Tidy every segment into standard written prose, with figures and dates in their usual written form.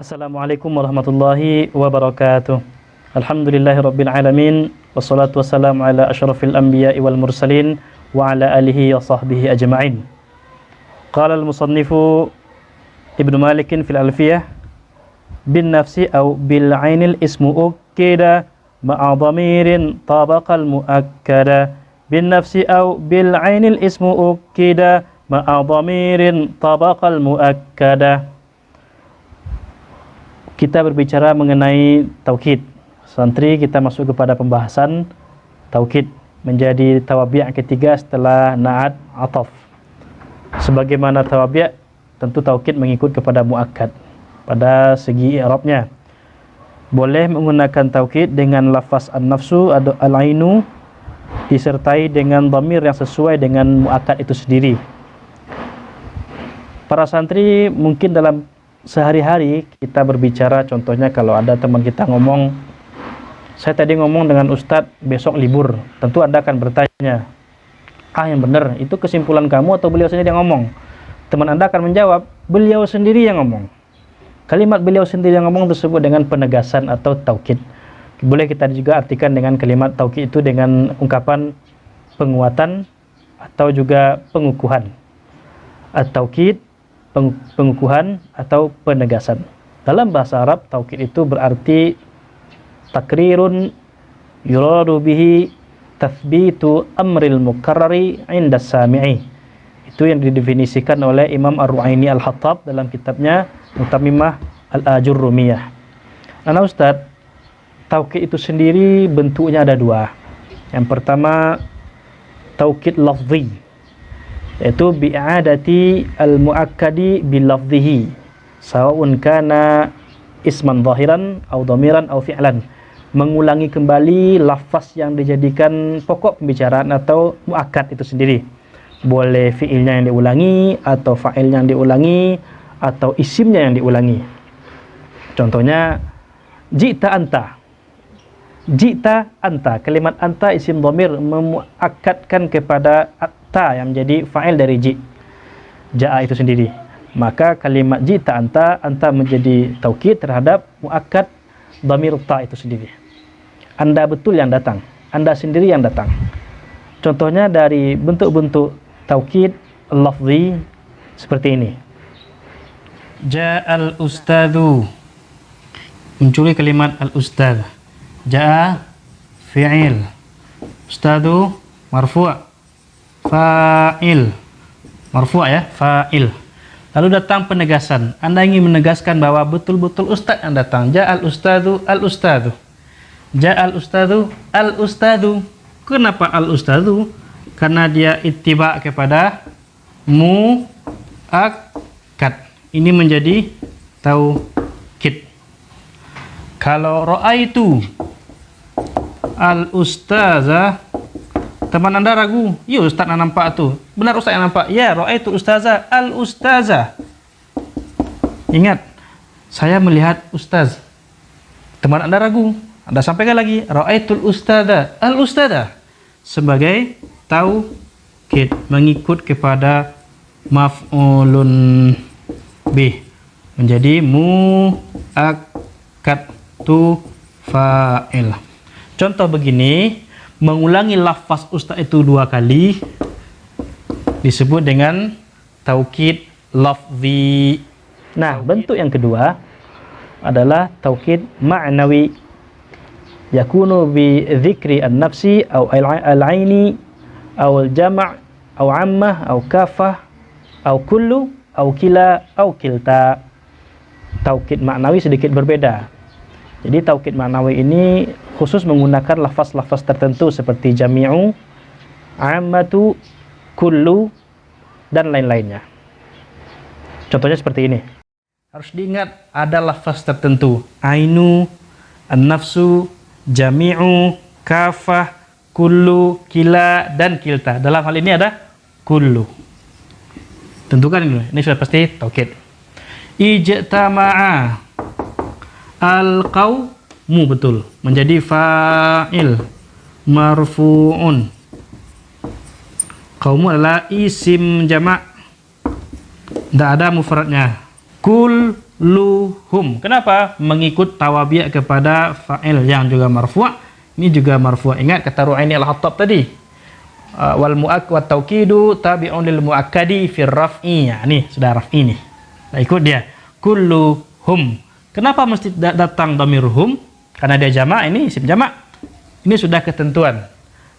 Assalamualaikum warahmatullahi wabarakatuh. Alhamdulillahi rabbil alamin. Wassalatu wassalamu ala asyrafil anbiya'i wal mursalin wa ala alihi wa sahbihi ajma'in. Qala al-musannifu Ibnu Malikin fil Alfiyah bin nafsi au bil ainil ismu ukida ma'a dhamirin tabaqal muakkada. Bin nafsi au bil ainil ismu ukida ma'a dhamirin tabaqal muakkada. Kita berbicara mengenai taukid. Santri kita masuk kepada pembahasan taukid menjadi tawabi' ketiga setelah na'at ataf. Sebagaimana tawabi' tentu taukid mengikut kepada muakkad pada segi i'rabnya. Boleh menggunakan taukid dengan lafaz an-nafsu atau al-ainu disertai dengan dhamir yang sesuai dengan muakkad itu sendiri. Para santri mungkin dalam sehari-hari kita berbicara, contohnya kalau ada teman kita ngomong, saya tadi ngomong dengan Ustadz besok libur, tentu Anda akan bertanya, yang benar itu kesimpulan kamu atau beliau sendiri yang ngomong? Teman Anda akan menjawab, beliau sendiri yang ngomong. Kalimat beliau sendiri yang ngomong tersebut dengan penegasan atau taukid. Boleh kita juga artikan dengan kalimat taukid itu dengan ungkapan penguatan atau juga pengukuhan. At-taukid, pengukuhan atau penegasan. Dalam bahasa Arab, taukid itu berarti takrirun yuradu bihi tathbitu amril mukarrari inda sami'i. Itu yang didefinisikan oleh Imam Ar-Ru'aini Al-Hattab dalam kitabnya Mutammimah Al-Ajurrumiyah. Nah Ustaz, taukid itu sendiri bentuknya ada dua. Yang pertama, taukid lafzi, yaitu bi'adati al-muakkadi bilafzihi sawa'un kana isman zahiran au dhamiran au fi'lan, mengulangi kembali lafaz yang dijadikan pokok pembicaraan atau muakkad itu sendiri. Boleh fi'ilnya yang diulangi atau fa'ilnya yang diulangi atau isimnya yang diulangi. Contohnya ji'ta anta. Ji'ta anta, kalimat anta isim dhamir memuakkadkan kepada ta yang menjadi fa'il dari ji, ja'a itu sendiri. Maka kalimat ji'ta anta, anta menjadi taukid terhadap muakkad dhamir ta itu sendiri. Anda betul yang datang, Anda sendiri yang datang. Contohnya dari bentuk-bentuk taukid lafzi seperti ini. Ja'al ustadzu, muncul kalimat al-ustadz. Ja'a fi'il, ustadzu marfu', fa'il marfu' ya, fa'il. Lalu datang penegasan. Anda ingin menegaskan bahwa betul-betul ustaz yang datang. Ja'al ustadzu al-ustadzu. Ja'al ustadzu al-ustadzu. Kenapa al-ustadzu? Karena dia ittiba kepada muakkad. Ini menjadi taukid. Kalau ra'aitu al-ustaza, teman Anda ragu, ya ustaz yang nampak tuh. Benar ustaz yang nampak? Ya, ra'aitu ustaza al-ustaza. Ingat, saya melihat ustaz. Teman Anda ragu, Anda sampaikan lagi, ra'aitul ustaza al-ustaza, sebagai taukid, mengikut kepada maf'ulun bih, menjadi muakkad tu fa'il. Contoh begini, mengulangi lafaz ustaz itu dua kali disebut dengan taukid lafzi. Nah, bentuk yang kedua adalah taukid ma'nawi, yakunu bi dzikri an-nafsi au al-aini au al-jama' au ammah au kafah au kullu au kila au kilta. Taukid ma'nawi sedikit berbeda. Jadi taukid ma'nawi ini khusus menggunakan lafaz-lafaz tertentu seperti jami'u, ammatu, kullu, dan lain-lainnya. Contohnya seperti ini. Harus diingat ada lafaz tertentu. Ainu, an-nafsu, jami'u, kafah, kullu, kila, dan kilta. Dalam hal ini ada kullu. Tentukan ini sudah pasti taukid. Ijtama'a al-qaumu, betul, menjadi fa'il marfu'un. Qaumu adalah isim jamak, tidak ada mufradnya. Kul kulluhum. Kenapa? Mengikut tawabi' kepada fa'il yang juga marfu'. Ini juga marfu'. Ingat kata Ru'aini al-Khattab tadi. Wal mu'ak wa taukidu tabi'un lil mu'akkadi fir raf'i. Nih, sudah raf'i nih. Nah, ikut dia. Kulluhum. Kenapa mesti datang dhamir hum? Karena dia jamak, ini isim jamak. Ini sudah ketentuan.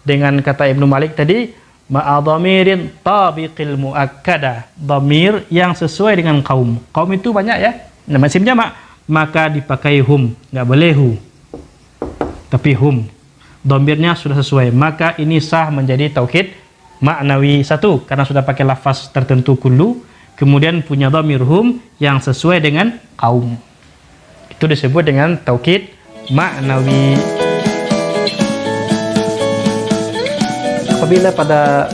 Dengan kata Ibnu Malik tadi, ma'adhamirin tabiqil mu'akkada. Dhamir yang sesuai dengan kaum. Kaum itu banyak ya. Nama isim jamak. Maka dipakai hum. Nggak boleh hu. Tapi hum. Dhamirnya sudah sesuai. Maka ini sah menjadi taukid ma'nawi satu. Karena sudah pakai lafaz tertentu kullu. Kemudian punya dhamir hum yang sesuai dengan kaum. Itu disebut dengan taukid ma'nawi. Apabila pada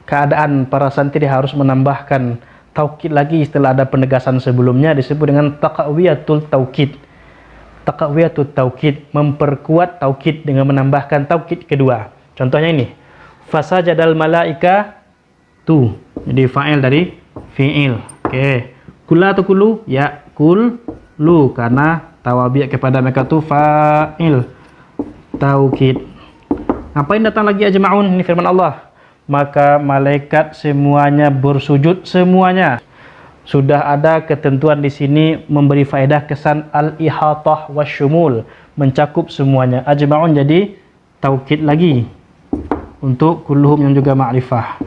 keadaan para santri harus menambahkan taukid lagi setelah ada penegasan sebelumnya, disebut dengan taqawiyatul taukid. Taqawiyatul taukid, memperkuat taukid dengan menambahkan taukid kedua. Contohnya ini, fasajadal malaika tu. Jadi fa'il dari fi'il. Oke. Kula atau kulu? Ya, kullu, karena tawabi' kepada mereka tu fa'il. Taukid. Ngapain datang lagi ajma'un? Ini firman Allah. Maka malaikat semuanya bersujud semuanya. Sudah ada ketentuan di sini memberi faedah kesan al-ihatah wasyumul, mencakup semuanya. Ajma'un jadi taukid lagi untuk kulluhum yang juga ma'rifah.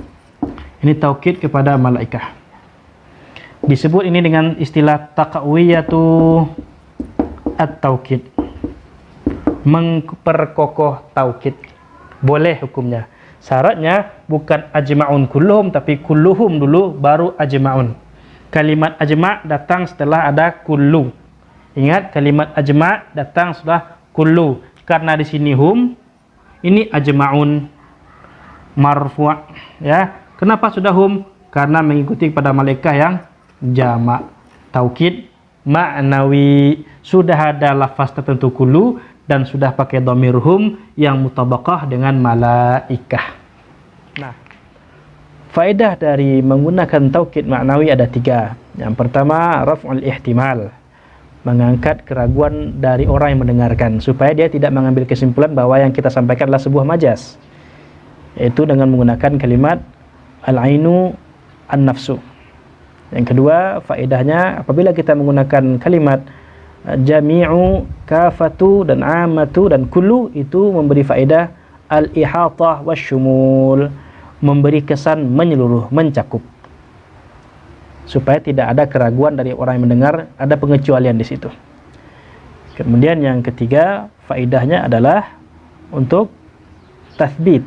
Ini taukid kepada malaikat. Disebut ini dengan istilah taqawiyatu at-taukid. Memperkokoh taukid. Boleh hukumnya. Syaratnya bukan ajma'un kulluhum, tapi kulluhum dulu baru ajma'un. Kalimat ajma' datang setelah ada kullu. Ingat, kalimat ajma' datang setelah kullu. Karena di sini hum, ini ajma'un marfu', ya. Kenapa sudah hum? Karena mengikuti pada malaikat yang jamak. Taukid ma'nawi. Sudah ada lafaz tertentu kullu dan sudah pakai dhamir hum yang mutabaqah dengan malaikah. Nah, faedah dari menggunakan taukid ma'nawi ada 3. Yang pertama, raf'ul ihtimal. Mengangkat keraguan dari orang yang mendengarkan supaya dia tidak mengambil kesimpulan bahwa yang kita sampaikan adalah sebuah majas. Yaitu dengan menggunakan kalimat al-ainu an-nafsu. Yang kedua, faedahnya apabila kita menggunakan kalimat jami'u, kafatu, dan amatu, dan kullu, itu memberi faedah al-ihatah wasyumul, memberi kesan menyeluruh, mencakup, supaya tidak ada keraguan dari orang yang mendengar, ada pengecualian di situ. Kemudian yang ketiga, faedahnya adalah untuk tathbit,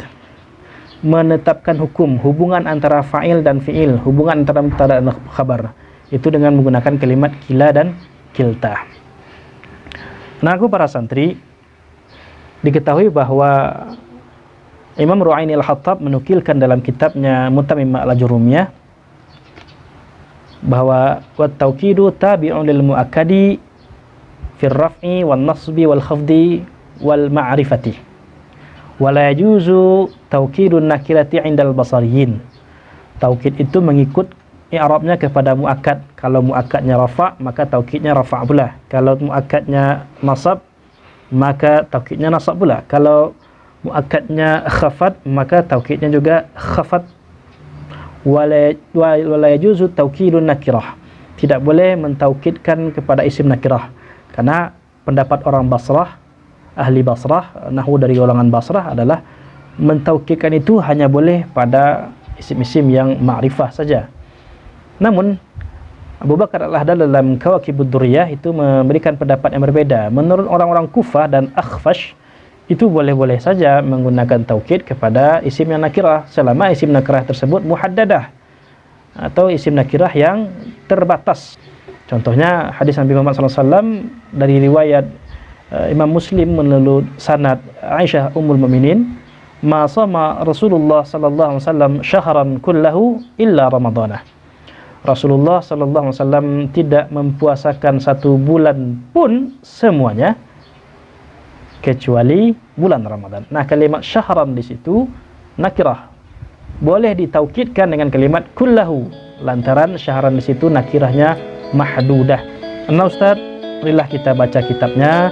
menetapkan hukum, hubungan antara fa'il dan fi'il, hubungan antara mubtada dan khabar, itu dengan menggunakan kalimat kila dan kilta. Nah, aku para santri, diketahui bahwa Imam Ru'aini al-Khattab menukilkan dalam kitabnya Mutamim al-Jurumiyah bahwa wat taukidu tabi'un lil muakkadi fil raf'i wan nasbi wal khafdi wal ma'rifati wa la yajuzu taukidun nakirati 'indal basariyin. Taukid itu mengikut i'rabnya kepada muakkad. Kalau muakkadnya rafa', maka taukidnya rafa' pula. Kalau muakkadnya nasab, maka taukidnya nasab pula. Kalau muakkadnya khafat, maka taukidnya juga khafat. Wala yajuzu taukidun nakirah. Tidak boleh mentaukidkan kepada isim nakirah. Karena pendapat orang Basrah, ahli Basrah, nahwu dari golongan Basrah adalah mentaukidkan itu hanya boleh pada isim-isim yang ma'rifah saja. Namun Abu Bakar al-Ahdal dalam Kawakibud Durriyah itu memberikan pendapat yang berbeda. Menurut orang-orang Kufah dan Akhfash, itu boleh-boleh saja menggunakan taukid kepada isim yang nakirah selama isim nakirah tersebut muhaddadah atau isim nakirah yang terbatas. Contohnya hadis Nabi Muhammad SAW dari riwayat Imam Muslim melalui sanad Aisyah Ummul Mukminin, ma sama Rasulullah sallallahu alaihi wasallam syahran kullahu illa Ramadhanah. Rasulullah sallallahu alaihi wasallam tidak mempuasakan satu bulan pun semuanya kecuali bulan Ramadan. Nah, kalimat syahran di situ nakirah. Boleh ditaukidkan dengan kalimat kullahu lantaran syahran di situ nakirahnya mahdudah. Nah Ustadz, marilah kita baca kitabnya.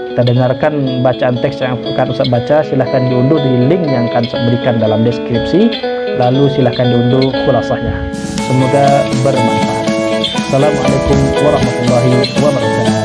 Kita dengarkan bacaan teks yang akan Ustadz baca. Silahkan diunduh di link yang akan Ustadz berikan dalam deskripsi. Lalu silahkan diunduh khulasahnya. Semoga bermanfaat. Assalamualaikum warahmatullahi wabarakatuh.